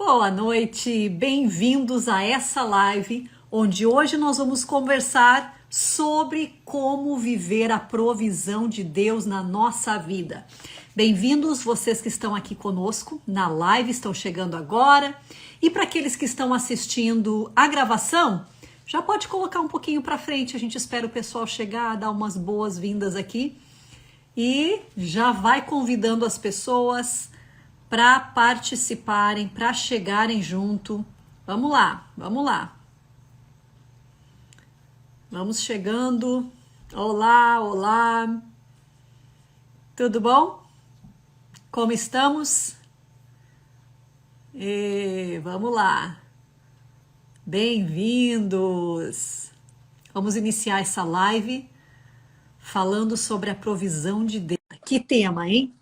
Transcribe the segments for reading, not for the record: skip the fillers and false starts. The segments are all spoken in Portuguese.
Boa noite, bem-vindos a essa live, onde hoje nós vamos conversar sobre como viver a provisão de Deus na nossa vida. Bem-vindos vocês que estão aqui conosco na live, estão chegando agora. E para aqueles que estão assistindo a gravação, já pode colocar um pouquinho para frente, a gente espera o pessoal chegar, dar umas boas-vindas aqui. E já vai convidando as pessoas para participarem, para chegarem junto. Vamos lá, vamos lá. Vamos chegando. Olá, olá. Tudo bom? Como estamos? Vamos lá. Bem-vindos. Vamos iniciar essa live falando sobre a provisão de Deus. Que tema, hein?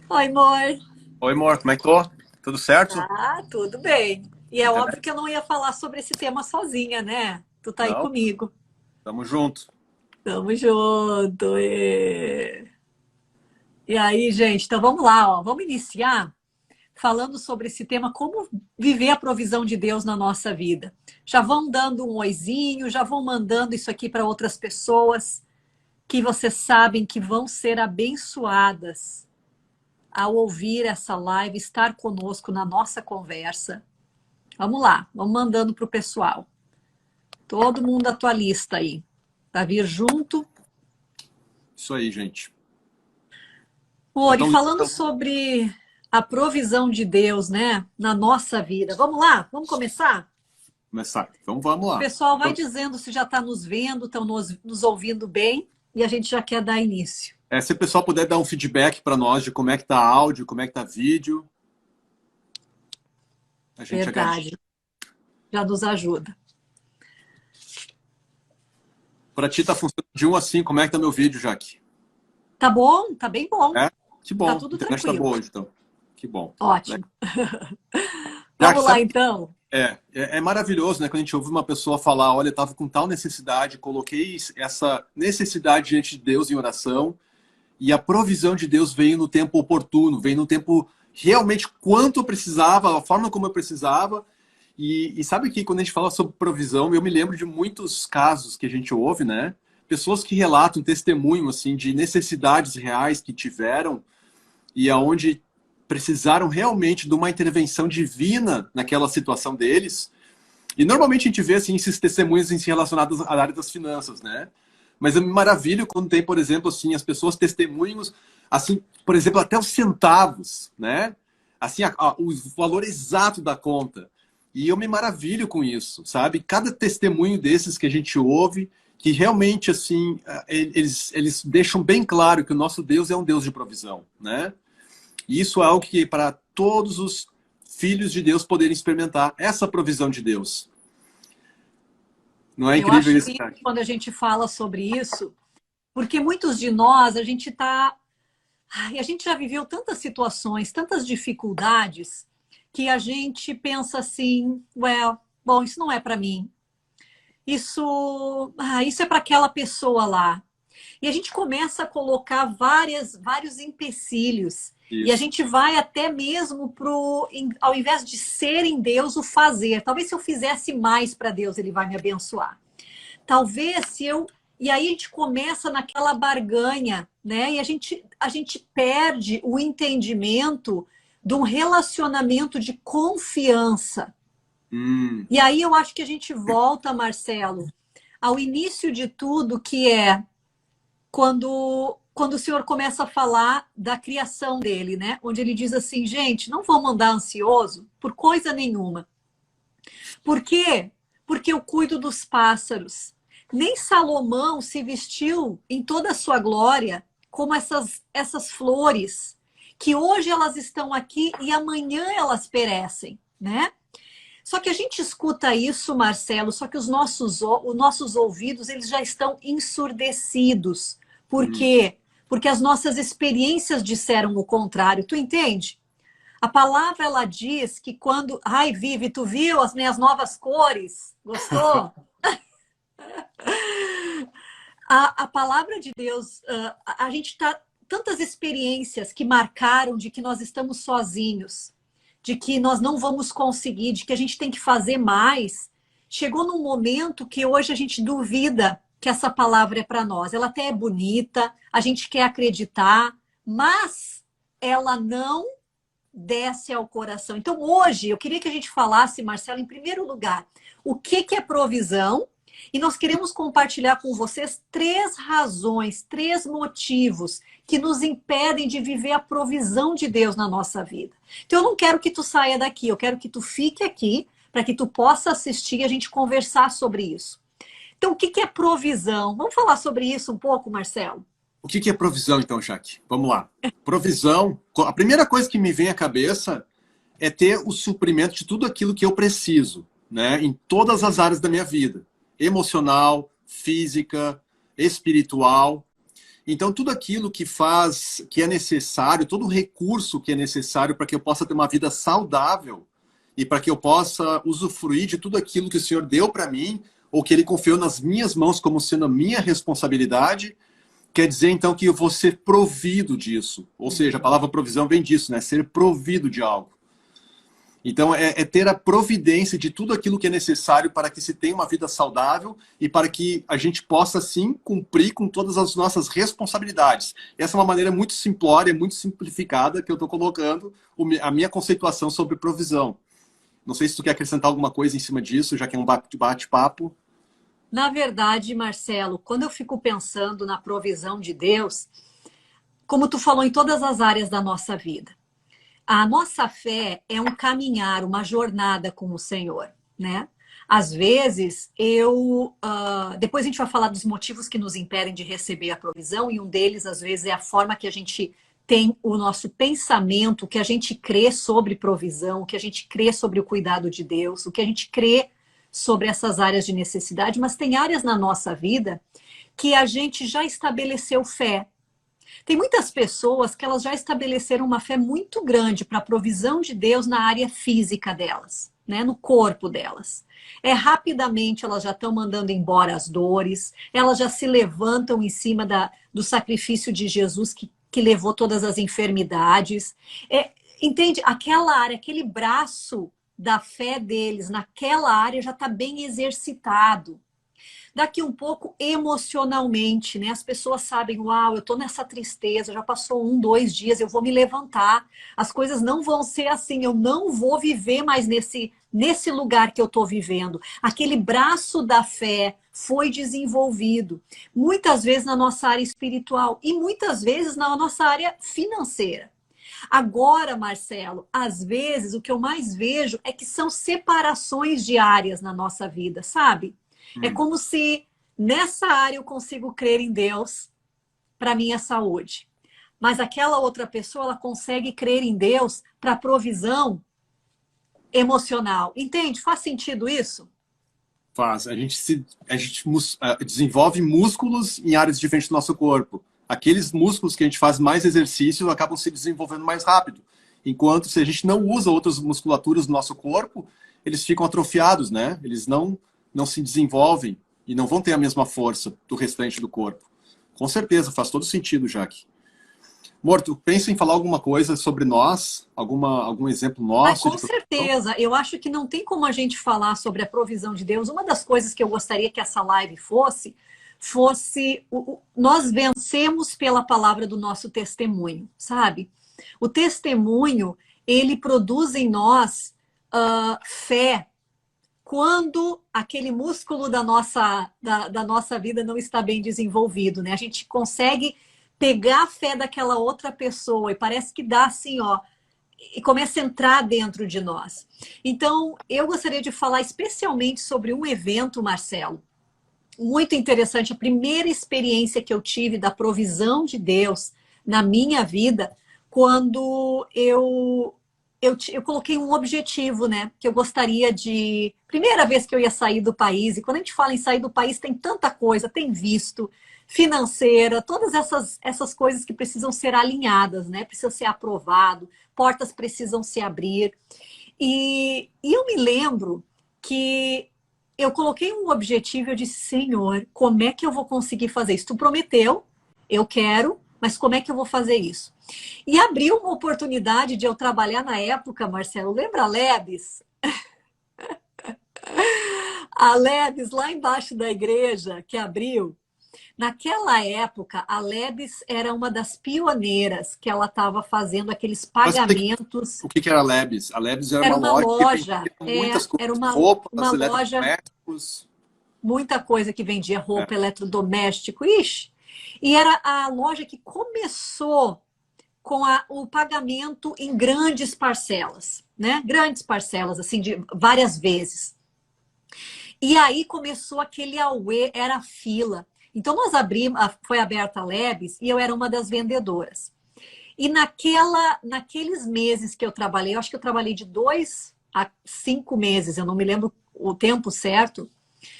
Oi, amor. Oi, amor, como é que tô? Tudo certo? Ah, tudo bem. E é Até óbvio mais. que eu não ia falar sobre esse tema sozinha, né? Tu tá aí Não, comigo. tamo junto. Tamo junto. E aí, gente, então vamos lá, ó. Vamos iniciar falando sobre esse tema, como viver a provisão de Deus na nossa vida. Já vão dando um oizinho, já vão mandando isso aqui para outras pessoas que vocês sabem que vão ser abençoadas ao ouvir essa live, estar conosco na nossa conversa. Vamos lá, vamos mandando para o pessoal. Todo mundo atualista aí, para vir junto. Isso aí, gente. Ori, Então, falando sobre a provisão de Deus, né, na nossa vida. Vamos lá? Vamos começar? começar. Então, vamos O lá. pessoal vai Então, dizendo se já está nos vendo, estão nos ouvindo bem, e a gente já quer dar início. se o pessoal puder dar um feedback para nós de como é que tá áudio, como é que tá vídeo, a gente agradece. Verdade, já nos ajuda. Para ti tá funcionando de 1 a 5, como é que tá meu vídeo, Jaque? Tá bom? Tá bem bom. É? Que Tá bom. A tudo internet tá tranquilo. boa hoje, então. Que bom. Ótimo. Jaque, Vamos lá, sabe? então. É maravilhoso, né? Quando a gente ouve uma pessoa falar, olha, eu tava com tal necessidade, coloquei essa necessidade diante de Deus em oração, e a provisão de Deus veio no tempo oportuno, veio no tempo realmente quanto eu precisava, a forma como eu precisava. E sabe que quando a gente fala sobre provisão, eu me lembro de muitos casos que a gente ouve, né? Pessoas que relatam testemunho assim de necessidades reais que tiveram e aonde precisaram realmente de uma intervenção divina naquela situação deles. E normalmente a gente vê assim esses testemunhos assim, relacionados à área das finanças, né? Mas eu me maravilho quando tem, por exemplo, assim, as pessoas testemunhos, assim, por exemplo, até os centavos, né? Assim, o valor exato da conta. E eu me maravilho com isso, sabe? Cada testemunho desses que a gente ouve, que realmente, assim, eles deixam bem claro que o nosso Deus é um Deus de provisão, né? E isso é algo que para todos os filhos de Deus poderem experimentar essa provisão de Deus. Não é Eu incrível acho isso, lindo cara? quando a gente fala sobre isso, porque muitos de nós, a gente tá. Ai, a gente já viveu tantas situações, tantas dificuldades, que a gente pensa assim, well, bom, isso não é para mim. Isso é para aquela pessoa lá. E a gente começa a colocar vários empecilhos. E a Isso. gente vai até mesmo ao invés de ser em Deus, o fazer. Talvez se eu fizesse mais para Deus, Ele vai me abençoar. Talvez se eu. E aí a gente começa naquela barganha, né? E a gente perde o entendimento de um relacionamento de confiança. E aí eu acho que a gente volta, Marcelo, ao início de tudo, que é quando o senhor começa a falar da criação dele, né? Onde ele diz assim, gente, não vão andar ansioso por coisa nenhuma. Por quê? Porque eu cuido dos pássaros. Nem Salomão se vestiu em toda a sua glória como essas flores, que hoje elas estão aqui e amanhã elas perecem, né? Só que a gente escuta isso, Marcelo, só que os nossos ouvidos eles já estão ensurdecidos. Por Hum. quê? Porque as nossas experiências disseram o contrário. Tu entende? A palavra, ela diz que quando... Ai, Vivi, tu viu as minhas novas cores? Gostou? A palavra de Deus, a gente está tantas experiências que marcaram de que nós estamos sozinhos, de que nós não vamos conseguir, de que a gente tem que fazer mais. Chegou num momento que hoje a gente duvida que essa palavra é para nós. Ela até é bonita, a gente quer acreditar, mas ela não desce ao coração. Então, hoje, eu queria que a gente falasse, Marcelo, em primeiro lugar, o que é provisão? E nós queremos compartilhar com vocês 3 razões, 3 motivos que nos impedem de viver a provisão de Deus na nossa vida. Então, eu não quero que tu saia daqui, eu quero que tu fique aqui para que tu possa assistir e a gente conversar sobre isso. Então, o que é provisão? Vamos falar sobre isso um pouco, Marcelo? O que é provisão, então, Jaque? Vamos lá. Provisão, a primeira coisa que me vem à cabeça é ter o suprimento de tudo aquilo que eu preciso, né? Em todas as áreas da minha vida. Emocional, física, espiritual. Então, tudo aquilo que é necessário, todo o recurso que é necessário para que eu possa ter uma vida saudável e para que eu possa usufruir de tudo aquilo que o Senhor deu para mim ou que Ele confiou nas minhas mãos como sendo a minha responsabilidade, quer dizer, então, que eu vou ser provido disso. Ou seja, a palavra provisão vem disso, né? Ser provido de algo. Então, é ter a providência de tudo aquilo que é necessário para que se tenha uma vida saudável e para que a gente possa, sim, cumprir com todas as nossas responsabilidades. Essa é uma maneira muito simplória, muito simplificada que eu estou colocando a minha conceituação sobre provisão. Não sei se tu quer acrescentar alguma coisa em cima disso, já que é um bate-papo. Na verdade, Marcelo, quando eu fico pensando na provisão de Deus, como tu falou, em todas as áreas da nossa vida. A nossa fé é um caminhar, uma jornada com o Senhor, né? Às vezes, depois a gente vai falar dos motivos que nos impedem de receber a provisão, e um deles, às vezes, é a forma que a gente tem o nosso pensamento, o que a gente crê sobre provisão, o que a gente crê sobre o cuidado de Deus, o que a gente crê sobre essas áreas de necessidade, mas tem áreas na nossa vida que a gente já estabeleceu fé. Tem muitas pessoas que elas já estabeleceram uma fé muito grande para a provisão de Deus na área física delas, né, no corpo delas. Rapidamente elas já estão mandando embora as dores, elas já se levantam em cima do sacrifício de Jesus que levou todas as enfermidades. Entende? Aquela área, aquele braço da fé deles naquela área já está bem exercitado. Daqui um pouco, emocionalmente, né? As pessoas sabem, uau, eu estou nessa tristeza, já passou 1, 2 dias, eu vou me levantar. As coisas não vão ser assim, eu não vou viver mais nesse lugar que eu estou vivendo. Aquele braço da fé foi desenvolvido. Muitas vezes na nossa área espiritual e muitas vezes na nossa área financeira. Agora, Marcelo, às vezes o que eu mais vejo é que são separações de áreas na nossa vida, sabe? É como se nessa área eu consigo crer em Deus para minha saúde. Mas aquela outra pessoa, ela consegue crer em Deus para provisão emocional. Entende? Faz sentido isso? Faz. A gente desenvolve músculos em áreas diferentes do nosso corpo. Aqueles músculos que a gente faz mais exercício acabam se desenvolvendo mais rápido. Enquanto se a gente não usa outras musculaturas do nosso corpo, eles ficam atrofiados, né? Eles não se desenvolvem e não vão ter a mesma força do restante do corpo. Com certeza, faz todo sentido, Jaque. Morto, pensa em falar alguma coisa sobre nós? Algum exemplo nosso? Com certeza. Eu acho que não tem como a gente falar sobre a provisão de Deus. Uma das coisas que eu gostaria que essa live fosse nós vencemos pela palavra do nosso testemunho, sabe? O testemunho, ele produz em nós fé, quando aquele músculo da nossa vida não está bem desenvolvido, né? A gente consegue pegar a fé daquela outra pessoa e parece que dá assim, ó, e começa a entrar dentro de nós. Então, eu gostaria de falar especialmente sobre um evento, Marcelo, muito interessante. A primeira experiência que eu tive da provisão de Deus na minha vida, quando eu coloquei um objetivo, né? Que eu gostaria de... Primeira vez que eu ia sair do país, e quando a gente fala em sair do país, tem tanta coisa, tem visto, financeira, todas essas coisas que precisam ser alinhadas, né? Precisa ser aprovado, portas precisam se abrir. E eu me lembro que eu coloquei um objetivo e eu disse, Senhor, como é que eu vou conseguir fazer isso? Tu prometeu, eu quero, mas como é que eu vou fazer isso? E abriu uma oportunidade de eu trabalhar na época, Marcelo, lembra a Lebes? A Lebes, lá embaixo da igreja, que abriu. Naquela época, a Lebes era uma das pioneiras que ela estava fazendo aqueles Mas pagamentos. o que era a Lebes? A Lebes era Era uma uma loja que loja, vendia muitas era coisas, uma roupas, loja, eletrodomésticos. muita coisa que vendia É. roupa, eletrodoméstico, ixi. E era a loja que começou com o pagamento em grandes parcelas, né? Grandes parcelas, assim, de várias vezes. E aí começou aquele auê, era fila. Então nós abrimos, foi aberta a Lebes e eu era uma das vendedoras. E naqueles meses que eu trabalhei, eu acho que eu trabalhei de 2 a 5 meses, eu não me lembro o tempo certo,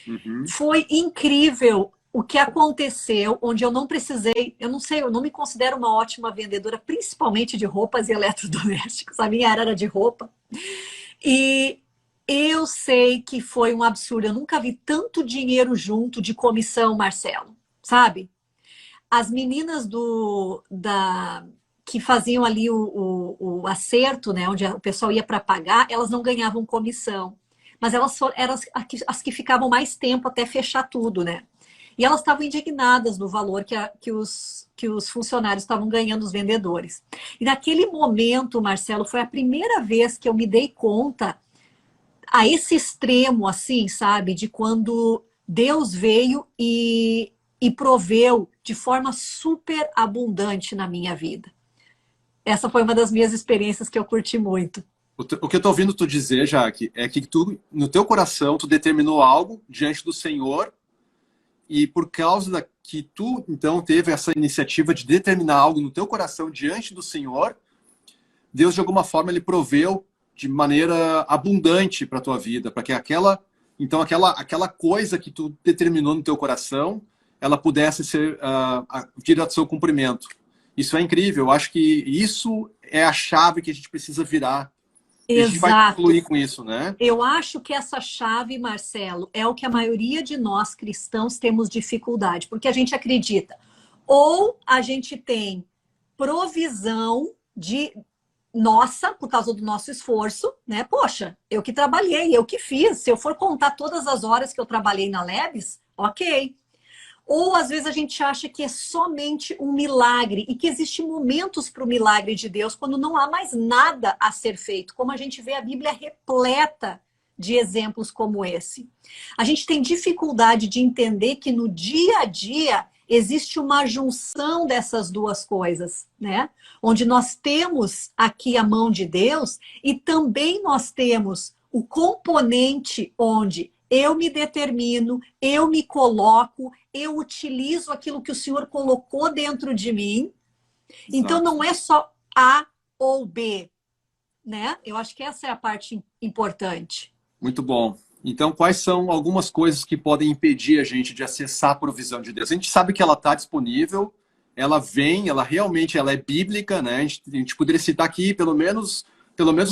Uhum. foi incrível o que aconteceu, onde eu não precisei, eu não sei, eu não me considero uma ótima vendedora, principalmente de roupas e eletrodomésticos. A minha área era de roupa. E eu sei que foi um absurdo. Eu nunca vi tanto dinheiro junto de comissão, Marcelo, sabe? As meninas que faziam ali o acerto, né, onde o pessoal ia para pagar, elas não ganhavam comissão. Mas elas eram as que ficavam mais tempo até fechar tudo, né? E elas estavam indignadas do valor que os funcionários estavam ganhando, os vendedores. E naquele momento, Marcelo, foi a primeira vez que eu me dei conta a esse extremo, assim, sabe? De quando Deus veio e proveu de forma super abundante na minha vida. Essa foi uma das minhas experiências que eu curti muito. O que eu estou ouvindo tu dizer, Jaque, é que tu, no teu coração, tu determinou algo diante do Senhor e por causa da que tu, então, teve essa iniciativa de determinar algo no teu coração diante do Senhor, Deus, de alguma forma, ele proveu de maneira abundante para a tua vida, para que aquela coisa que tu determinou no teu coração, ela pudesse ser vir ao seu cumprimento. Isso é incrível. Eu acho que isso é a chave que a gente precisa virar. E a gente vai Exato. concluir com isso, né? Eu acho que essa chave, Marcelo, é o que a maioria de nós cristãos temos dificuldade, porque a gente acredita. Ou a gente tem provisão de nossa, por causa do nosso esforço, né? Poxa, eu que trabalhei, eu que fiz. Se eu for contar todas as horas que eu trabalhei na Lebes, ok. Ou às vezes a gente acha que é somente um milagre e que existem momentos para o milagre de Deus quando não há mais nada a ser feito, como a gente vê a Bíblia repleta de exemplos como esse. A gente tem dificuldade de entender que no dia a dia existe uma junção dessas duas coisas, né? Onde nós temos aqui a mão de Deus e também nós temos o componente onde eu me determino, eu me coloco, eu utilizo aquilo que o Senhor colocou dentro de mim. Então, não é só A ou B, né? Eu acho que essa é a parte importante. Muito bom. Então, quais são algumas coisas que podem impedir a gente de acessar a provisão de Deus? A gente sabe que ela está disponível, ela vem, ela realmente ela é bíblica, né? A gente poderia citar aqui pelo menos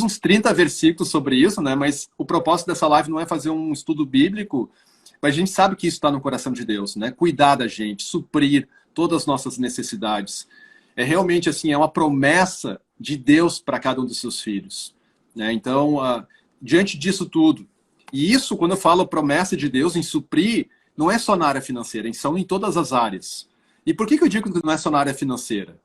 uns 30 versículos sobre isso, né? Mas o propósito dessa live não é fazer um estudo bíblico, mas a gente sabe que isso está no coração de Deus, né? Cuidar da gente, suprir todas as nossas necessidades. É realmente assim, é uma promessa de Deus para cada um dos seus filhos, né? Então, diante disso tudo, e isso, quando eu falo promessa de Deus em suprir, não é só na área financeira, são em todas as áreas. E por que eu digo que não é só na área financeira?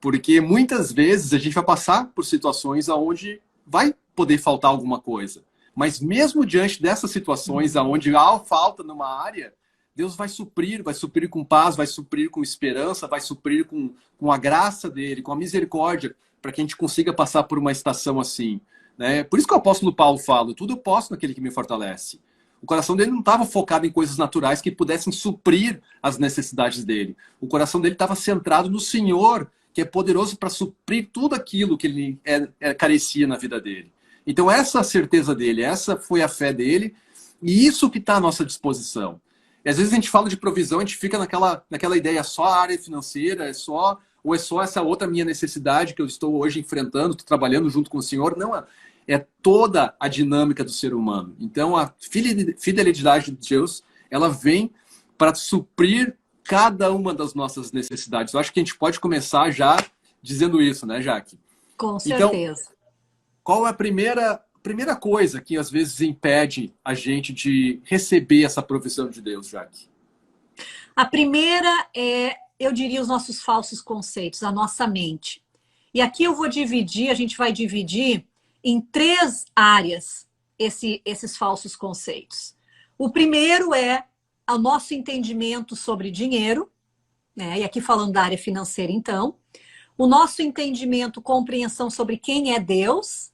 Porque muitas vezes a gente vai passar por situações onde vai poder faltar alguma coisa. Mas mesmo diante dessas situações onde há falta numa área, Deus vai suprir com paz, vai suprir com esperança, vai suprir com a graça dele, com a misericórdia, para que a gente consiga passar por uma estação assim. Né? Por isso que o apóstolo Paulo fala, tudo eu posso naquele que me fortalece. O coração dele não estava focado em coisas naturais que pudessem suprir as necessidades dele. O coração dele estava centrado no Senhor, que é poderoso para suprir tudo aquilo que ele carecia na vida dele. Então essa é a certeza dele, essa foi a fé dele, e isso que está à nossa disposição. E às vezes a gente fala de provisão, a gente fica naquela ideia, só a área financeira, ou é só essa outra minha necessidade que eu estou hoje enfrentando, estou trabalhando junto com o Senhor. Não, é toda a dinâmica do ser humano. Então, a fidelidade de Deus, ela vem para suprir cada uma das nossas necessidades. Eu acho que a gente pode começar já dizendo isso, né, Jaque? Com Então, certeza. qual é a primeira coisa que às vezes impede a gente de receber essa provisão de Deus, Jaque? A primeira é, eu diria, os nossos falsos conceitos, a nossa mente. E aqui eu vou dividir, a gente vai dividir em 3 áreas esses falsos conceitos. O primeiro é o nosso entendimento sobre dinheiro, né? E aqui falando da área financeira, então. O nosso entendimento, compreensão sobre quem é Deus.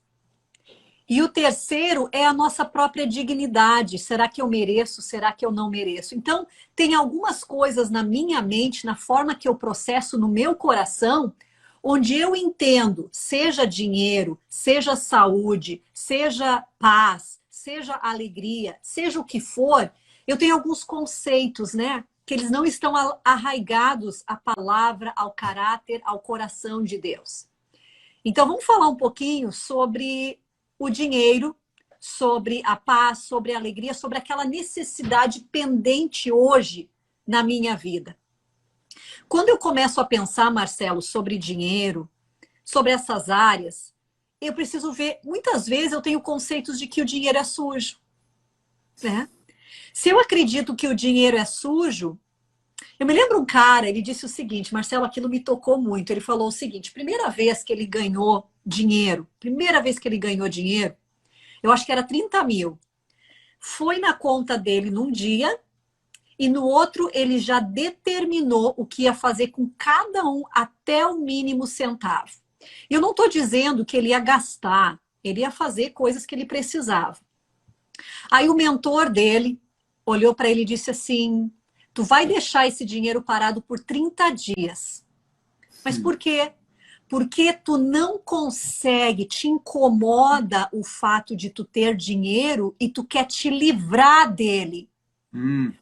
E o terceiro é a nossa própria dignidade. Será que eu mereço? Será que eu não mereço? Então, tem algumas coisas na minha mente, na forma que eu processo no meu coração, onde eu entendo, seja dinheiro, seja saúde, seja paz, seja alegria, seja o que for, eu tenho alguns conceitos, né? Que eles não estão arraigados à palavra, ao caráter, ao coração de Deus. Então, vamos falar um pouquinho sobre o dinheiro, sobre a paz, sobre a alegria, sobre aquela necessidade pendente hoje na minha vida. Quando eu começo a pensar, Marcelo, sobre dinheiro, sobre essas áreas, eu preciso ver, muitas vezes eu tenho conceitos de que o dinheiro é sujo, né? Se eu acredito que o dinheiro é sujo, eu me lembro um cara, ele disse o seguinte, Marcelo, aquilo me tocou muito, ele falou o seguinte, primeira vez que ele ganhou dinheiro, eu acho que era 30 mil, foi na conta dele num dia, e no outro ele já determinou o que ia fazer com cada um até o mínimo centavo. E eu não estou dizendo que ele ia gastar, ele ia fazer coisas que ele precisava. Aí o mentor dele olhou para ele e disse assim, tu vai deixar esse dinheiro parado por 30 dias. Mas por quê? Porque tu não consegue, te incomoda o fato de tu ter dinheiro e tu quer te livrar dele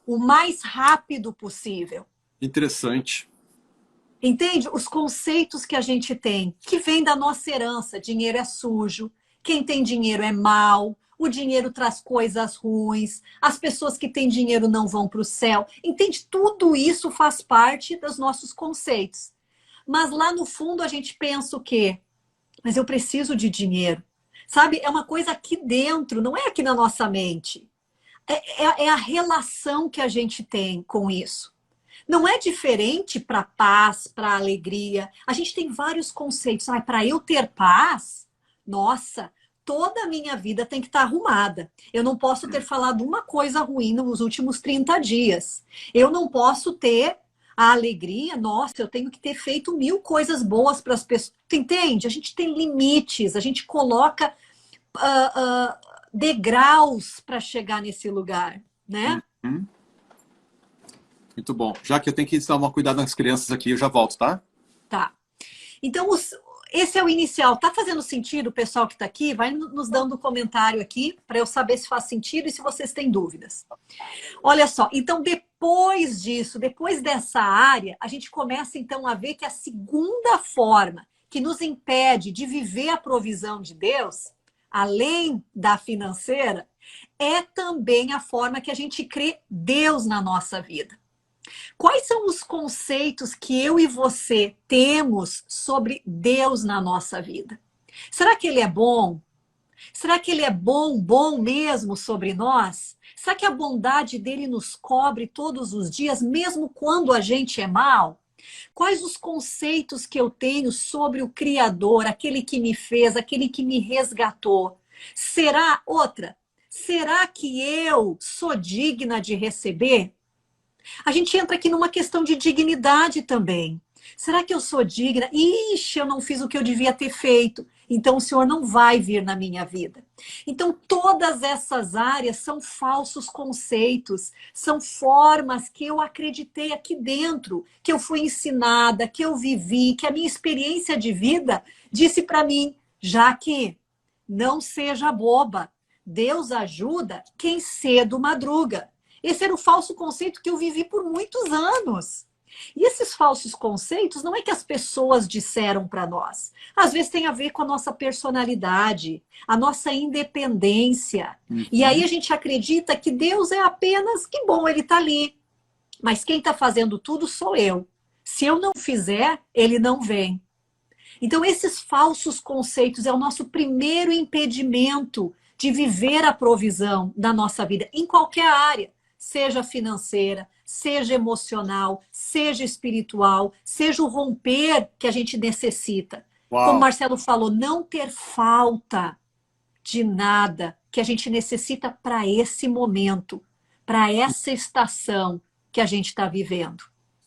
o mais rápido possível. Interessante. Entende? Os conceitos que a gente tem, que vem da nossa herança. Dinheiro é sujo, quem tem dinheiro é mau, o dinheiro traz coisas ruins, as pessoas que têm dinheiro não vão para o céu. Entende? Tudo isso faz parte dos nossos conceitos. Mas lá no fundo a gente pensa o quê? Mas eu preciso de dinheiro. Sabe? É uma coisa aqui dentro, não é aqui na nossa mente. É a relação que a gente tem com isso. Não é diferente para paz, para alegria. A gente tem vários conceitos. Para eu ter paz, nossa, toda a minha vida tem que estar arrumada. Eu não posso ter falado uma coisa ruim nos últimos 30 dias. Eu não posso ter a alegria, nossa, eu tenho que ter feito 1000 coisas boas para as pessoas. Tu entende? A gente tem limites, a gente coloca degraus para chegar nesse lugar, né? Muito bom. Já que eu tenho que dar uma cuidado nas crianças aqui, eu já volto, tá? Tá. Então, esse é o inicial. Tá fazendo sentido, o pessoal que está aqui? Vai nos dando comentário aqui para eu saber se faz sentido e se vocês têm dúvidas. Olha só, então depois disso, depois dessa área, a gente começa então a ver que a segunda forma que nos impede de viver a provisão de Deus, além da financeira, é também a forma que a gente crê Deus na nossa vida. Quais são os conceitos que eu e você temos sobre Deus na nossa vida? Será que Ele é bom? Será que Ele é bom mesmo sobre nós? Será que a bondade dele nos cobre todos os dias, mesmo quando a gente é mal? Quais os conceitos que eu tenho sobre o Criador, aquele que me fez, aquele que me resgatou? Será que eu sou digna de receber? A gente entra aqui numa questão de dignidade também. Será que eu sou digna? Ixi, eu não fiz o que eu devia ter feito. Então o Senhor não vai vir na minha vida. Então todas essas áreas são falsos conceitos, são formas que eu acreditei aqui dentro, que eu fui ensinada, que eu vivi, que a minha experiência de vida disse para mim, já que não seja boba, Deus ajuda quem cedo madruga. Esse era o falso conceito que eu vivi por muitos anos. E esses falsos conceitos não é que as pessoas disseram para nós. Às vezes tem a ver com a nossa personalidade, a nossa independência. E aí a gente acredita que Deus é apenas, que bom, ele está ali. Mas quem está fazendo tudo sou eu. Se eu não fizer, ele não vem. Então esses falsos conceitos é o nosso primeiro impedimento de viver a provisão da nossa vida, em qualquer área, seja financeira, seja emocional, seja espiritual, seja o romper que a gente necessita. Uau. Como o Marcelo falou, não ter falta de nada que a gente necessita para esse momento, para essa estação que a gente está vivendo.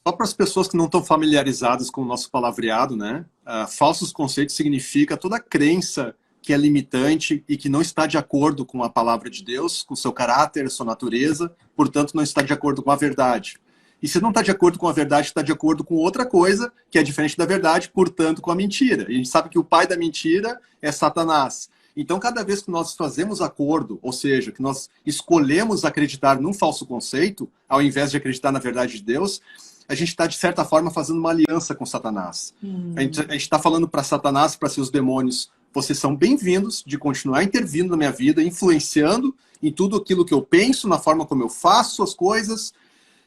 Só para as pessoas que não estão familiarizadas com o nosso palavreado, né? Falsos conceitos significa toda crença que é limitante e que não está de acordo com a palavra de Deus, com o seu caráter, sua natureza, portanto não está de acordo com a verdade. E se não está de acordo com a verdade, está de acordo com outra coisa que é diferente da verdade, portanto com a mentira. E a gente sabe que o pai da mentira é Satanás. Então cada vez que nós fazemos acordo, ou seja, que nós escolhemos acreditar num falso conceito, ao invés de acreditar na verdade de Deus, a gente está, de certa forma, fazendo uma aliança com Satanás. A gente está falando para Satanás, para seus demônios, vocês são bem-vindos de continuar intervindo na minha vida, influenciando em tudo aquilo que eu penso, na forma como eu faço as coisas,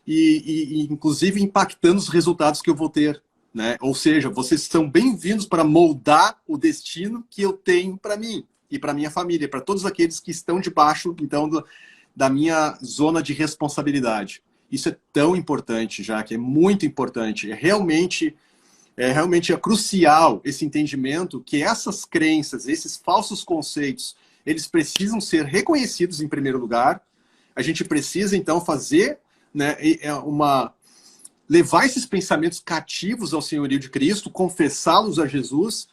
e inclusive impactando os resultados que eu vou ter. Né? Ou seja, vocês são bem-vindos para moldar o destino que eu tenho para mim e para minha família, para todos aqueles que estão debaixo, então, da minha zona de responsabilidade. Isso é tão importante, já que é muito importante. É realmente crucial esse entendimento que essas crenças, esses falsos conceitos, eles precisam ser reconhecidos em primeiro lugar. A gente precisa, então, fazer, né, levar esses pensamentos cativos ao senhorio de Cristo, confessá-los a Jesus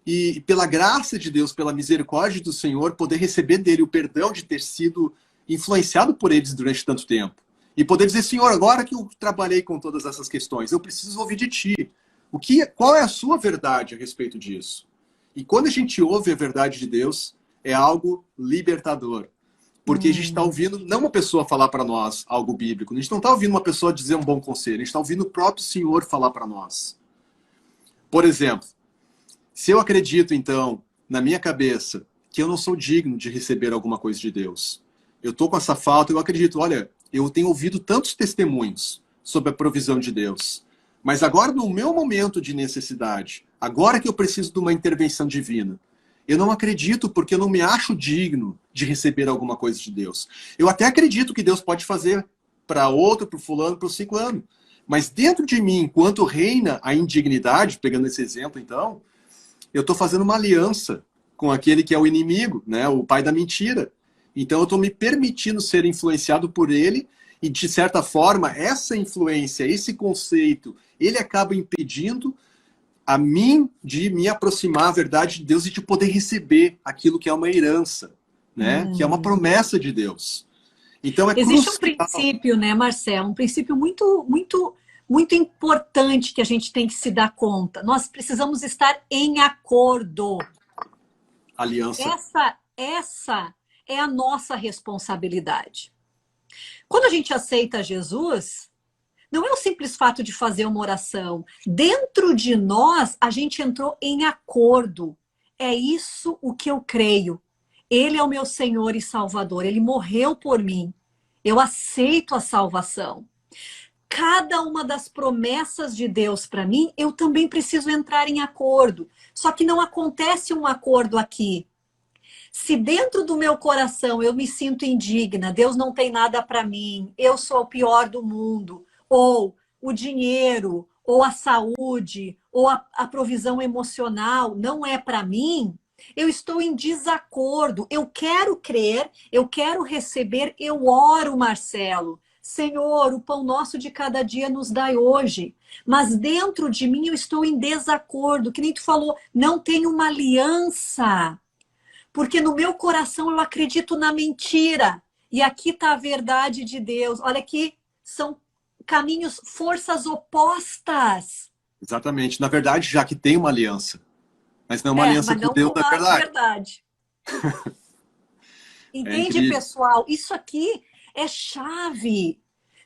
e, pela graça de Deus, pela misericórdia do Senhor, poder receber dele o perdão de ter sido influenciado por eles durante tanto tempo. E poder dizer, Senhor, agora que eu trabalhei com todas essas questões, eu preciso ouvir de Ti. Qual é a sua verdade a respeito disso? E quando a gente ouve a verdade de Deus, é algo libertador. Porque a gente está ouvindo não uma pessoa falar para nós algo bíblico, a gente não está ouvindo uma pessoa dizer um bom conselho, a gente está ouvindo o próprio Senhor falar para nós. Por exemplo, se eu acredito, então, na minha cabeça, que eu não sou digno de receber alguma coisa de Deus, eu estou com essa falta, eu acredito, olha, eu tenho ouvido tantos testemunhos sobre a provisão de Deus, mas agora no meu momento de necessidade, agora que eu preciso de uma intervenção divina, eu não acredito porque eu não me acho digno de receber alguma coisa de Deus. Eu até acredito que Deus pode fazer para outro, para o fulano, para o ciclano, mas dentro de mim, enquanto reina a indignidade, pegando esse exemplo então, eu estou fazendo uma aliança com aquele que é o inimigo, né, o pai da mentira. Então eu estou me permitindo ser influenciado por ele e, de certa forma, essa influência, esse conceito, ele acaba impedindo a mim de me aproximar à verdade de Deus e de poder receber aquilo que é uma herança, né? Que é uma promessa de Deus. Então Existe um princípio, né, Marcelo? Um princípio muito, muito, muito importante que a gente tem que se dar conta. Nós precisamos estar em acordo. Aliança. Essa é a nossa responsabilidade. Quando a gente aceita Jesus, não é o simples fato de fazer uma oração. Dentro de nós, a gente entrou em acordo. É isso o que eu creio. Ele é o meu Senhor e Salvador. Ele morreu por mim. Eu aceito a salvação. Cada uma das promessas de Deus para mim, eu também preciso entrar em acordo. Só que não acontece um acordo aqui. Se dentro do meu coração eu me sinto indigna, Deus não tem nada para mim, eu sou o pior do mundo, ou o dinheiro, ou a saúde, ou a provisão emocional não é para mim, eu estou em desacordo. Eu quero crer, eu quero receber, eu oro, Marcelo. Senhor, o pão nosso de cada dia nos dai hoje. Mas dentro de mim eu estou em desacordo, que nem tu falou, não tenho uma aliança. Porque no meu coração eu acredito na mentira. E aqui está a verdade de Deus. Olha aqui, são caminhos, forças opostas. Exatamente. Na verdade, já que tem uma aliança. Mas não é uma aliança com Deus, na verdade. Entende, pessoal? Isso aqui é chave.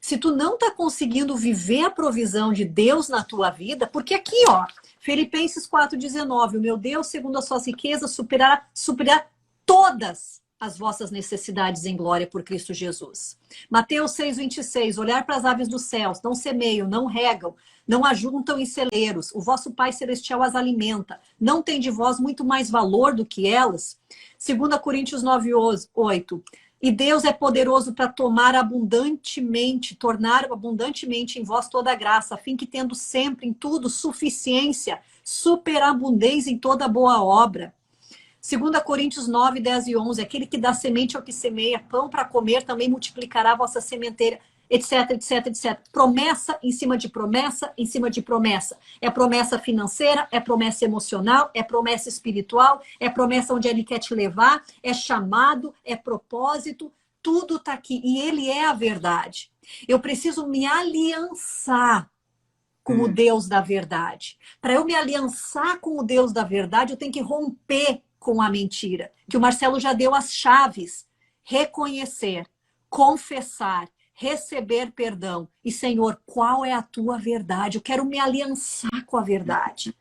Se tu não está conseguindo viver a provisão de Deus na tua vida, porque aqui, ó, Filipenses 4,19, o meu Deus, segundo as suas riquezas, suprirá todas as vossas necessidades em glória por Cristo Jesus. Mateus 6,26, olhar para as aves dos céus, não semeiam, não regam, não ajuntam em celeiros, o vosso Pai Celestial as alimenta, não tem de vós muito mais valor do que elas? 2 Coríntios 9,8, e Deus é poderoso para tornar abundantemente em vós toda a graça, a fim que tendo sempre em tudo suficiência, superabundez em toda boa obra. 2 Coríntios 9, 10 e 11, aquele que dá semente ao que semeia, pão para comer, também multiplicará a vossa sementeira, etc, etc, etc. Promessa em cima de promessa, em cima de promessa. É promessa financeira, é promessa emocional, é promessa espiritual, é promessa onde ele quer te levar, é chamado, é propósito, tudo está aqui. E ele é a verdade. Eu preciso me aliançar com o Deus da verdade. Para eu me aliançar com o Deus da verdade, eu tenho que romper com a mentira. Que o Marcelo já deu as chaves. Reconhecer, confessar, receber perdão. E, Senhor, qual é a tua verdade? Eu quero me aliançar com a verdade.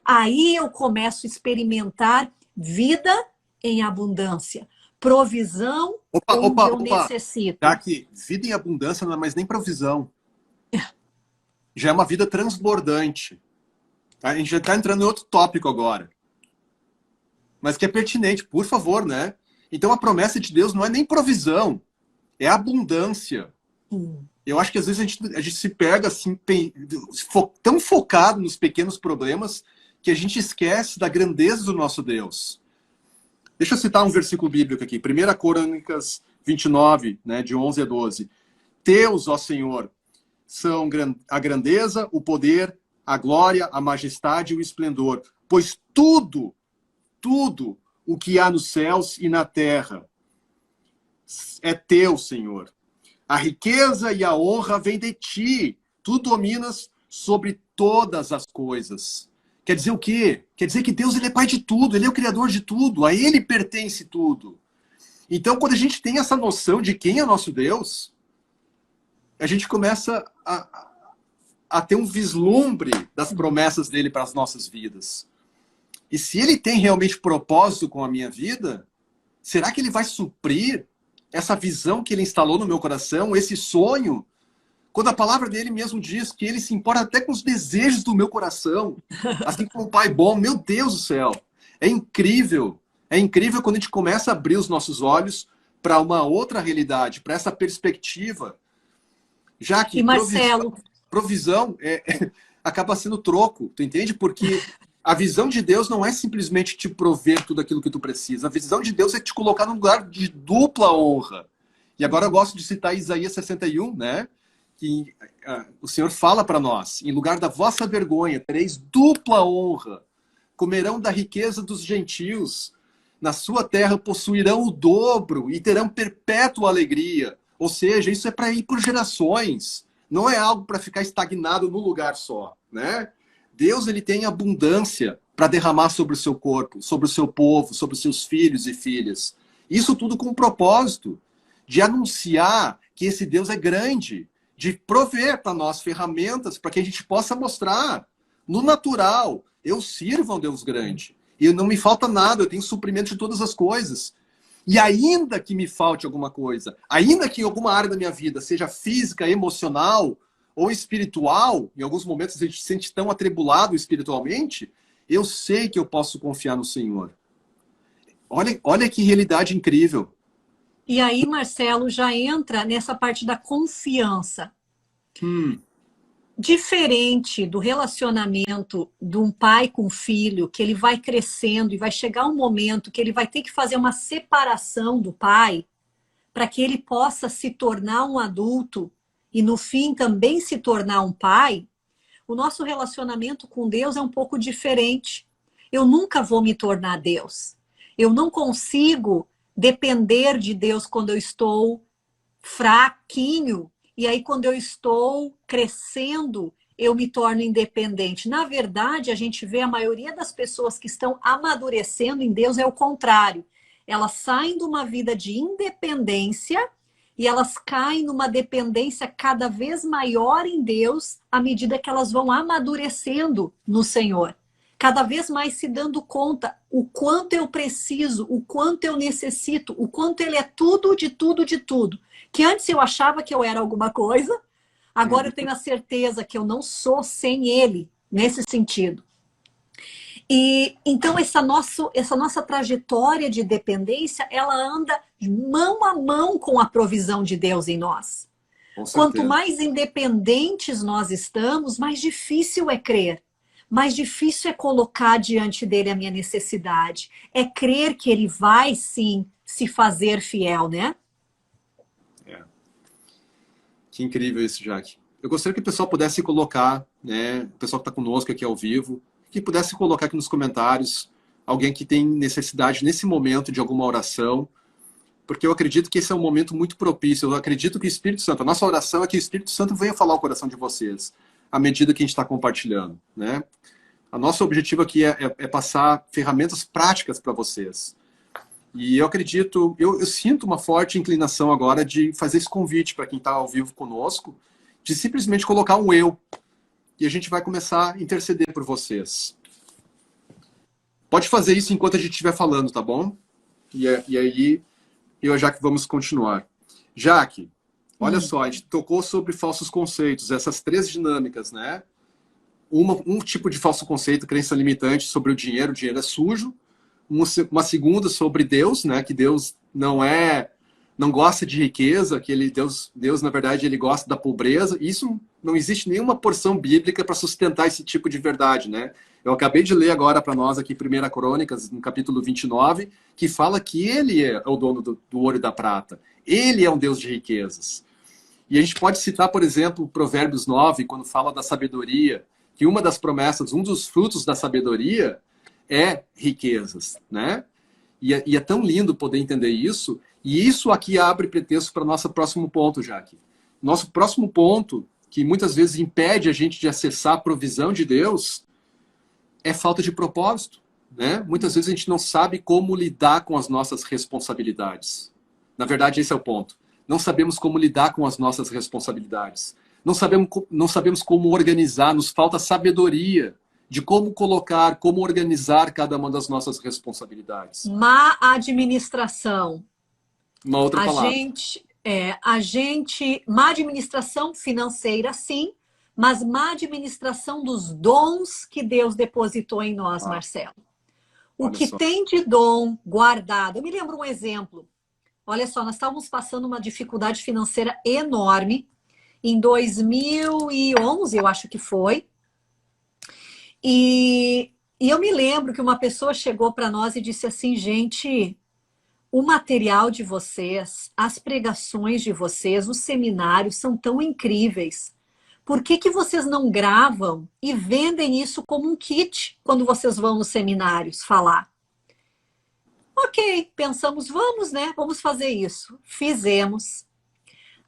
Aí eu começo a experimentar vida em abundância. Provisão onde eu necessito. Tá aqui, vida em abundância não é mais nem provisão. Já é uma vida transbordante. A gente já está entrando em outro tópico agora. Mas que é pertinente, por favor, né? Então a promessa de Deus não é nem provisão, é abundância. Eu acho que às vezes a gente se pega assim, tão focado nos pequenos problemas que a gente esquece da grandeza do nosso Deus. Deixa eu citar um versículo bíblico aqui. 1 Crônicas 29, né, de 11 a 12. Teus, ó Senhor, são a grandeza, o poder, a glória, a majestade e o esplendor. Pois tudo o que há nos céus e na terra é teu, Senhor. A riqueza e a honra vêm de ti. Tu dominas sobre todas as coisas. Quer dizer o quê? Quer dizer que Deus ele é pai de tudo, ele é o criador de tudo, a ele pertence tudo. Então, quando a gente tem essa noção de quem é nosso Deus, a gente começa a ter um vislumbre das promessas dele para as nossas vidas. E se ele tem realmente propósito com a minha vida, será que ele vai suprir essa visão que ele instalou no meu coração, esse sonho? Quando a palavra dele mesmo diz que ele se importa até com os desejos do meu coração, assim como um pai bom, meu Deus do céu. É incrível quando a gente começa a abrir os nossos olhos para uma outra realidade, para essa perspectiva. Já que Marcelo, provisão acaba sendo troco, tu entende? Porque a visão de Deus não é simplesmente te prover tudo aquilo que tu precisa. A visão de Deus é te colocar num lugar de dupla honra. E agora eu gosto de citar Isaías 61, né? Que o Senhor fala para nós, em lugar da vossa vergonha, tereis dupla honra. Comerão da riqueza dos gentios. Na sua terra possuirão o dobro e terão perpétua alegria. Ou seja, isso é para ir por gerações. Não é algo para ficar estagnado num lugar só, né? Deus ele tem abundância para derramar sobre o seu corpo, sobre o seu povo, sobre os seus filhos e filhas. Isso tudo com o propósito de anunciar que esse Deus é grande, de prover para nós ferramentas para que a gente possa mostrar no natural. Eu sirvo a um Deus grande e não me falta nada, eu tenho suprimento de todas as coisas. E ainda que me falte alguma coisa, ainda que em alguma área da minha vida, seja física, emocional ou espiritual, em alguns momentos a gente se sente tão atribulado espiritualmente, eu sei que eu posso confiar no Senhor. Olha que realidade incrível. E aí, Marcelo, já entra nessa parte da confiança. Diferente do relacionamento de um pai com filho, que ele vai crescendo e vai chegar um momento que ele vai ter que fazer uma separação do pai para que ele possa se tornar um adulto e no fim também se tornar um pai. O nosso relacionamento com Deus é um pouco diferente. Eu nunca vou me tornar Deus. Eu não consigo depender de Deus quando eu estou fraquinho. E aí, quando eu estou crescendo, eu me torno independente. Na verdade, a gente vê a maioria das pessoas que estão amadurecendo em Deus é o contrário. Elas saem de uma vida de independência e elas caem numa dependência cada vez maior em Deus à medida que elas vão amadurecendo no Senhor. Cada vez mais se dando conta o quanto eu preciso, o quanto eu necessito, o quanto Ele é tudo, de tudo, de tudo. Que antes eu achava que eu era alguma coisa, agora eu tenho a certeza que eu não sou sem Ele, nesse sentido. E então essa nossa trajetória de dependência, ela anda mão a mão com a provisão de Deus em nós. Quanto mais independentes nós estamos, mais difícil é crer. Mais difícil é colocar diante dele a minha necessidade. É crer que ele vai, sim, se fazer fiel, né? Que incrível isso, Jaque. Eu gostaria que o pessoal pudesse colocar, né, o pessoal que está conosco aqui ao vivo, que pudesse colocar aqui nos comentários alguém que tem necessidade nesse momento de alguma oração, porque eu acredito que esse é um momento muito propício. Eu acredito que o Espírito Santo, a nossa oração é que o Espírito Santo venha falar ao coração de vocês, à medida que a gente está compartilhando, né? O nosso objetivo aqui é passar ferramentas práticas para vocês. E eu acredito, eu sinto uma forte inclinação agora de fazer esse convite para quem está ao vivo conosco, de simplesmente colocar um eu. E a gente vai começar a interceder por vocês. Pode fazer isso enquanto a gente estiver falando, tá bom? E aí, eu e a Jaque vamos continuar. Jaque, olha só, a gente tocou sobre falsos conceitos, essas 3 dinâmicas, né? Um tipo de falso conceito, crença limitante sobre o dinheiro é sujo. Uma segunda sobre Deus, né? Que Deus não gosta de riqueza, que Deus, na verdade, ele gosta da pobreza. Isso não existe nenhuma porção bíblica para sustentar esse tipo de verdade, né? Eu acabei de ler agora para nós aqui 1 Crônicas, no capítulo 29, que fala que ele é o dono do ouro e da prata. Ele é um Deus de riquezas. E a gente pode citar, por exemplo, Provérbios 9, quando fala da sabedoria, que uma das promessas, um dos frutos da sabedoria é riquezas, né? E é tão lindo poder entender isso. E isso aqui abre pretexto para o nosso próximo ponto, Jaque. Nosso próximo ponto, que muitas vezes impede a gente de acessar a provisão de Deus, é falta de propósito, né? Muitas vezes a gente não sabe como lidar com as nossas responsabilidades. Na verdade, esse é o ponto. Não sabemos como lidar com as nossas responsabilidades. Não sabemos como organizar, nos falta sabedoria de como colocar, como organizar cada uma das nossas responsabilidades. Má administração. Uma outra palavra. Má administração financeira, sim, mas má administração dos dons que Deus depositou em nós, Marcelo. O que tem de dom guardado. Eu me lembro um exemplo. Olha só, nós estávamos passando uma dificuldade financeira enorme em 2011, eu acho que foi. E eu me lembro que uma pessoa chegou para nós e disse assim, gente, o material de vocês, as pregações de vocês, os seminários são tão incríveis. Por que vocês não gravam e vendem isso como um kit quando vocês vão nos seminários falar? Ok, pensamos, vamos, né? Vamos fazer isso. Fizemos.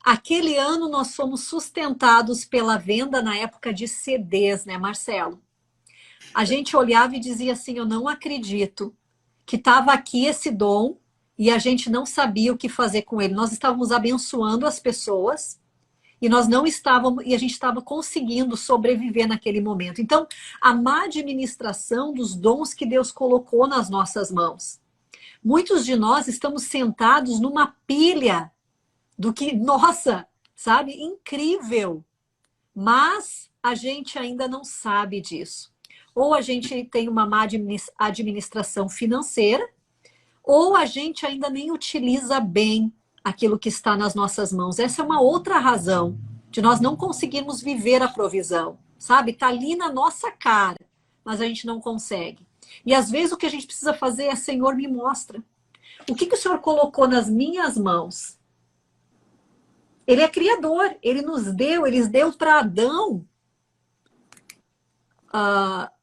Aquele ano nós fomos sustentados pela venda na época de CDs, né, Marcelo? A gente olhava e dizia assim, eu não acredito que estava aqui esse dom e a gente não sabia o que fazer com ele. Nós estávamos abençoando as pessoas e nós não estávamos, e a gente estava conseguindo sobreviver naquele momento. Então, a má administração dos dons que Deus colocou nas nossas mãos. Muitos de nós estamos sentados numa pilha do que, nossa, sabe, incrível. Mas a gente ainda não sabe disso. Ou a gente tem uma má administração financeira, ou a gente ainda nem utiliza bem aquilo que está nas nossas mãos. Essa é uma outra razão de nós não conseguirmos viver a provisão, sabe? Está ali na nossa cara, mas a gente não consegue. E às vezes o que a gente precisa fazer é, Senhor, me mostra. O que o Senhor colocou nas minhas mãos? Ele é criador, ele deu para Adão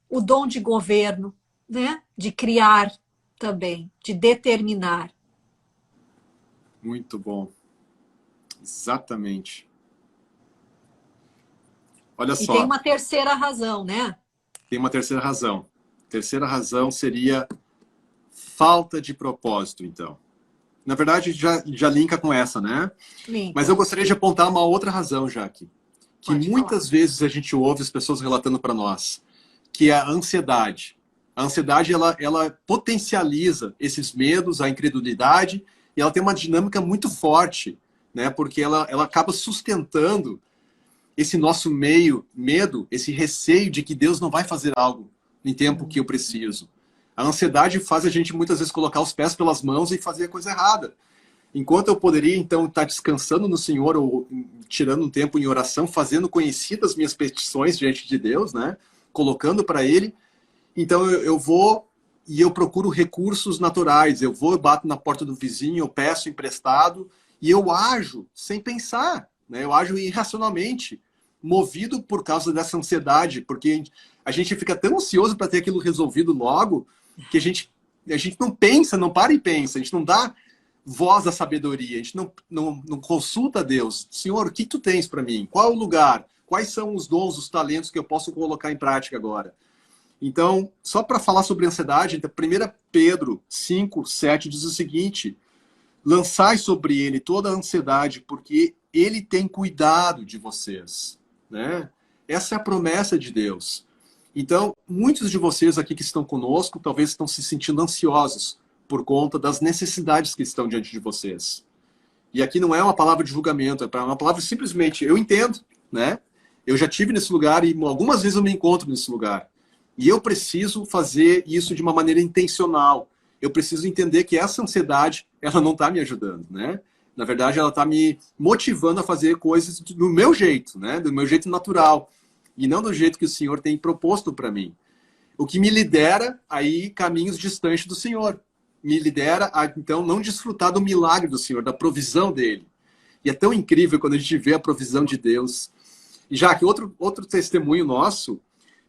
o dom de governo, né? De criar também, de determinar. Muito bom. Exatamente. Olha só. E tem uma terceira razão, né? Tem uma terceira razão. A terceira razão seria falta de propósito, então. Na verdade, já linka com essa, né? Linka. Mas eu gostaria de apontar uma outra razão, Jaque. Que Pode muitas vezes a gente ouve as pessoas relatando para nós, que é a ansiedade. A ansiedade, ela potencializa esses medos, a incredulidade, e ela tem uma dinâmica muito forte, né? Porque ela acaba sustentando esse nosso medo, esse receio de que Deus não vai fazer algo em tempo que eu preciso. A ansiedade faz a gente muitas vezes colocar os pés pelas mãos e fazer a coisa errada. Enquanto eu poderia, então, estar descansando no Senhor ou tirando um tempo em oração, fazendo conhecidas minhas petições diante de Deus, né? Colocando para Ele. Então, eu vou e eu procuro recursos naturais. Eu vou, eu bato na porta do vizinho, eu peço emprestado e eu ajo sem pensar, né? Eu ajo irracionalmente, movido por causa dessa ansiedade, porque a gente fica tão ansioso para ter aquilo resolvido logo que a gente não pensa, não para e pensa, a gente não dá voz à sabedoria, a gente não consulta a Deus. Senhor, o que tu tens para mim? Qual é o lugar? Quais são os dons, os talentos que eu posso colocar em prática agora? Então, só para falar sobre ansiedade, 1 Pedro 5:7 diz o seguinte: lançai sobre ele toda a ansiedade, porque ele tem cuidado de vocês. Né? Essa é a promessa de Deus. Então, muitos de vocês aqui que estão conosco, talvez estão se sentindo ansiosos por conta das necessidades que estão diante de vocês. E aqui não é uma palavra de julgamento, é uma palavra simplesmente, eu entendo, né? Eu já tive nesse lugar e algumas vezes eu me encontro nesse lugar. E eu preciso fazer isso de uma maneira intencional. Eu preciso entender que essa ansiedade, ela não está me ajudando, né? Na verdade, ela está me motivando a fazer coisas do meu jeito, né? Do meu jeito natural. E não do jeito que o Senhor tem proposto para mim. O que me lidera aí caminhos distantes do Senhor. Me lidera a, então, não desfrutar do milagre do Senhor, da provisão dele. E é tão incrível quando a gente vê a provisão de Deus. E já que outro testemunho nosso,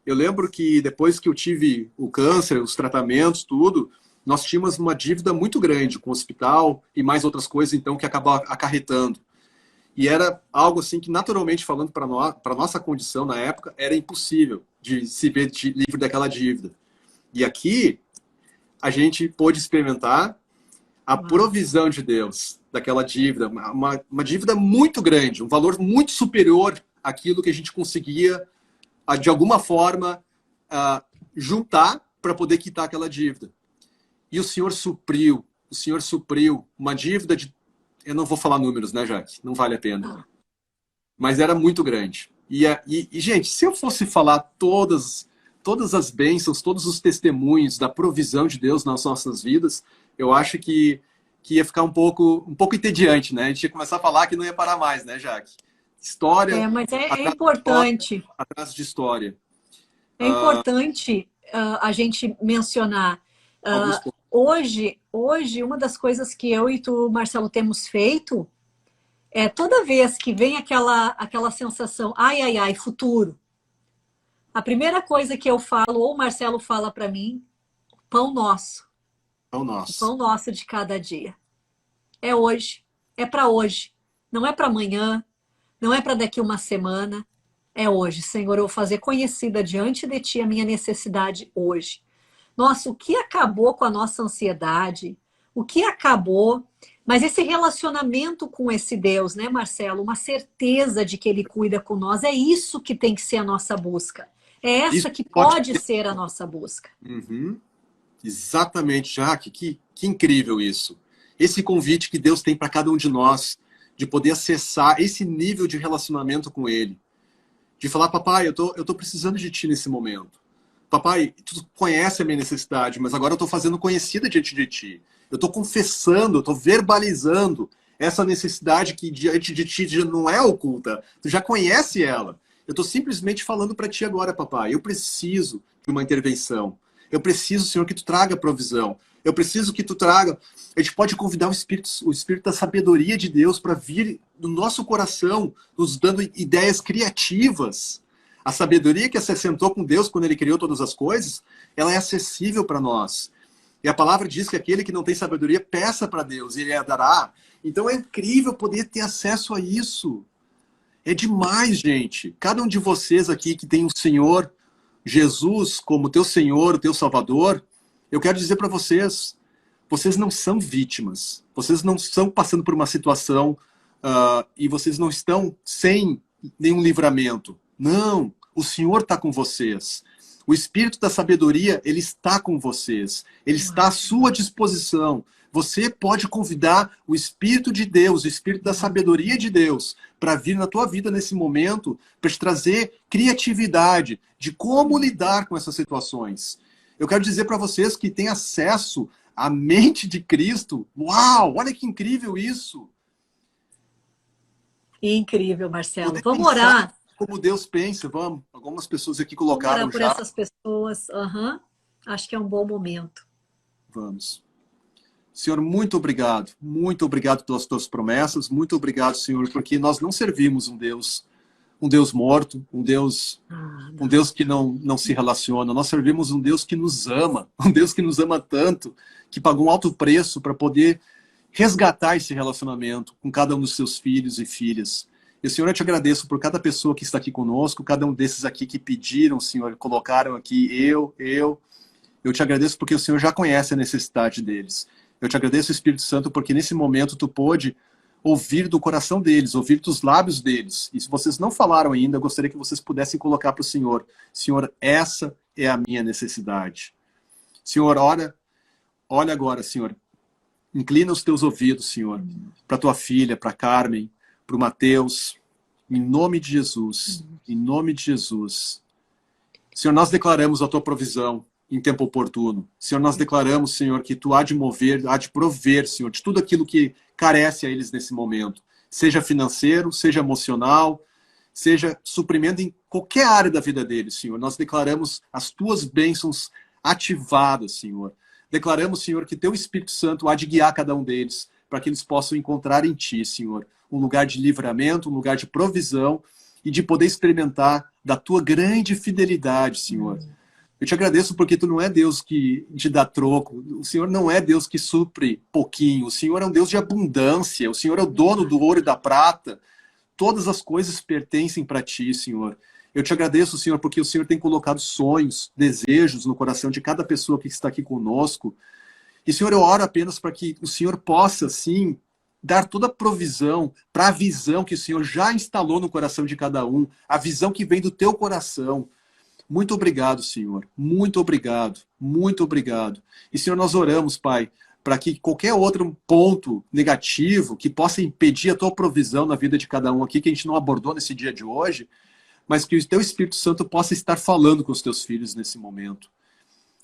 eu lembro que depois que eu tive o câncer, os tratamentos, tudo, nós tínhamos uma dívida muito grande com o hospital e mais outras coisas, então, que acabava acarretando. E era algo assim que, naturalmente falando, para a nossa condição na época, era impossível de se ver livre daquela dívida. E aqui, a gente pôde experimentar a provisão de Deus daquela dívida, uma dívida muito grande, um valor muito superior àquilo que a gente conseguia, de alguma forma, juntar para poder quitar aquela dívida. E o Senhor supriu uma dívida de... Eu não vou falar números, né, Jaque? Não vale a pena. Mas era muito grande. E, gente, se eu fosse falar todas as bênçãos, todos os testemunhos da provisão de Deus nas nossas vidas, eu acho que ia ficar um pouco entediante, né? A gente ia começar a falar que não ia parar mais, né, Jaque? História... Mas é importante. Atrás de história. É importante a gente mencionar. Hoje, uma das coisas que eu e tu, Marcelo, temos feito é toda vez que vem aquela sensação, ai, futuro. A primeira coisa que eu falo, ou o Marcelo fala para mim, pão nosso. Pão nosso. O pão nosso de cada dia. É hoje. É para hoje. Não é para amanhã. Não é para daqui uma semana. É hoje. Senhor, eu vou fazer conhecida diante de ti a minha necessidade hoje. Nossa, o que acabou com a nossa ansiedade? O que acabou? Mas esse relacionamento com esse Deus, né, Marcelo? Uma certeza de que Ele cuida com nós. É isso que tem que ser a nossa busca. É essa isso que pode ser a nossa busca. Uhum. Exatamente, Jaque. Que incrível isso. Esse convite que Deus tem para cada um de nós, de poder acessar esse nível de relacionamento com Ele. De falar, papai, eu tô precisando de ti nesse momento. Papai, tu conhece a minha necessidade, mas agora eu estou fazendo conhecida diante de ti. Eu estou confessando, eu estou verbalizando essa necessidade que diante de ti já não é oculta. Tu já conhece ela. Eu estou simplesmente falando para ti agora, papai. Eu preciso de uma intervenção. Eu preciso, Senhor, que tu traga provisão. Eu preciso que tu traga... A gente pode convidar o Espírito da sabedoria de Deus para vir no nosso coração, nos dando ideias criativas. A sabedoria que se assentou com Deus quando Ele criou todas as coisas, ela é acessível para nós. E a palavra diz que aquele que não tem sabedoria, peça para Deus e Ele a dará. Então é incrível poder ter acesso a isso. É demais, gente. Cada um de vocês aqui que tem o Senhor Jesus como teu Senhor, o teu Salvador, eu quero dizer para vocês, vocês não são vítimas. Vocês não estão passando por uma situação e vocês não estão sem nenhum livramento. Não, o Senhor está com vocês. O Espírito da sabedoria, ele está com vocês. Ele está à sua disposição. Você pode convidar o Espírito de Deus, o Espírito da sabedoria de Deus, para vir na tua vida nesse momento, para te trazer criatividade de como lidar com essas situações. Eu quero dizer para vocês que têm acesso à mente de Cristo. Uau, olha que incrível isso! Incrível, Marcelo. Poder Vamos pensar orar. como Deus pensa, vamos. Algumas pessoas aqui Vamos colocaram orar por já. essas pessoas. Acho que é um bom momento. Vamos. Senhor, muito obrigado pelas tuas promessas, muito obrigado, Senhor, porque nós não servimos um Deus morto, um Deus que não se relaciona. Nós servimos um Deus que nos ama, um Deus que nos ama tanto, que pagou um alto preço para poder resgatar esse relacionamento com cada um dos seus filhos e filhas. E, Senhor, eu te agradeço por cada pessoa que está aqui conosco, cada um desses aqui que pediram, Senhor, colocaram aqui, eu te agradeço porque o Senhor já conhece a necessidade deles. Eu te agradeço, Espírito Santo, porque nesse momento tu pôde ouvir do coração deles, ouvir dos lábios deles. E se vocês não falaram ainda, eu gostaria que vocês pudessem colocar para o Senhor: Senhor, essa é a minha necessidade. Senhor, olha agora, Senhor. Inclina os teus ouvidos, Senhor, para tua filha, para Carmen, para o Mateus, em nome de Jesus, em nome de Jesus. Senhor, nós declaramos a tua provisão em tempo oportuno. Senhor, nós declaramos, Senhor, que tu há de mover, há de prover, Senhor, de tudo aquilo que carece a eles nesse momento. Seja financeiro, seja emocional, seja suprimento em qualquer área da vida deles, Senhor. Nós declaramos as tuas bênçãos ativadas, Senhor. Declaramos, Senhor, que teu Espírito Santo há de guiar cada um deles, para que eles possam encontrar em ti, Senhor, um lugar de livramento, um lugar de provisão e de poder experimentar da tua grande fidelidade, Senhor. Eu te agradeço porque tu não é Deus que te dá troco. O Senhor não é Deus que supre pouquinho. O Senhor é um Deus de abundância. O Senhor é o dono do ouro e da prata. Todas as coisas pertencem para ti, Senhor. Eu te agradeço, Senhor, porque o Senhor tem colocado sonhos, desejos no coração de cada pessoa que está aqui conosco. E, Senhor, eu oro apenas para que o Senhor possa, sim, dar toda a provisão para a visão que o Senhor já instalou no coração de cada um, a visão que vem do teu coração. Muito obrigado, Senhor. Muito obrigado. Muito obrigado. E, Senhor, nós oramos, Pai, para que qualquer outro ponto negativo que possa impedir a tua provisão na vida de cada um aqui, que a gente não abordou nesse dia de hoje, mas que o teu Espírito Santo possa estar falando com os teus filhos nesse momento.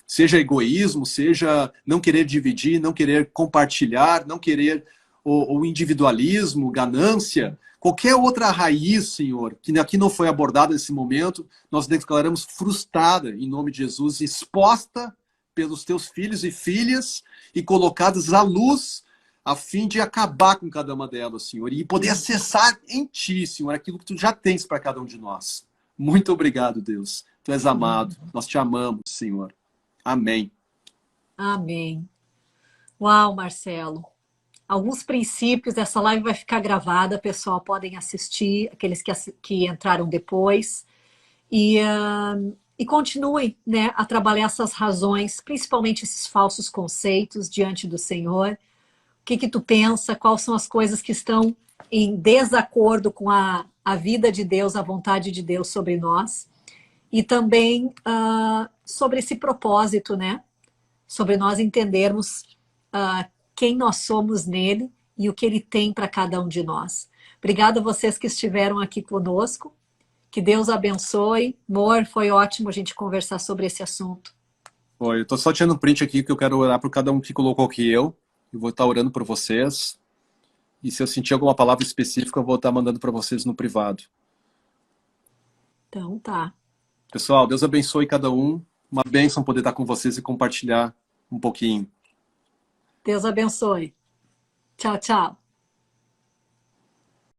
Seja egoísmo, seja não querer dividir, não querer compartilhar, não querer o individualismo, ganância, qualquer outra raiz, Senhor, que aqui não foi abordada nesse momento, nós declaramos frustrada, em nome de Jesus, exposta pelos teus filhos e filhas e colocadas à luz, a fim de acabar com cada uma delas, Senhor, e poder acessar em ti, Senhor, aquilo que tu já tens para cada um de nós. Muito obrigado, Deus. Tu és amado. Nós te amamos, Senhor. Amém. Amém. Uau, Marcelo. Alguns princípios, essa live vai ficar gravada, pessoal, podem assistir, aqueles que entraram depois. E continuem, né, a trabalhar essas razões, principalmente esses falsos conceitos diante do Senhor. O que tu pensa? Quais são as coisas que estão em desacordo com a vida de Deus, a vontade de Deus sobre nós? E também sobre esse propósito, né? Sobre nós entendermos quem nós somos nele e o que ele tem para cada um de nós. Obrigada a vocês que estiveram aqui conosco. Que Deus abençoe. Amor, foi ótimo a gente conversar sobre esse assunto. Oi, eu estou só tirando um print aqui que eu quero orar por cada um que colocou aqui eu. Eu vou estar orando por vocês. E se eu sentir alguma palavra específica, eu vou estar mandando para vocês no privado. Então tá. Pessoal, Deus abençoe cada um. Uma bênção poder estar com vocês e compartilhar um pouquinho. Deus abençoe. Tchau, tchau.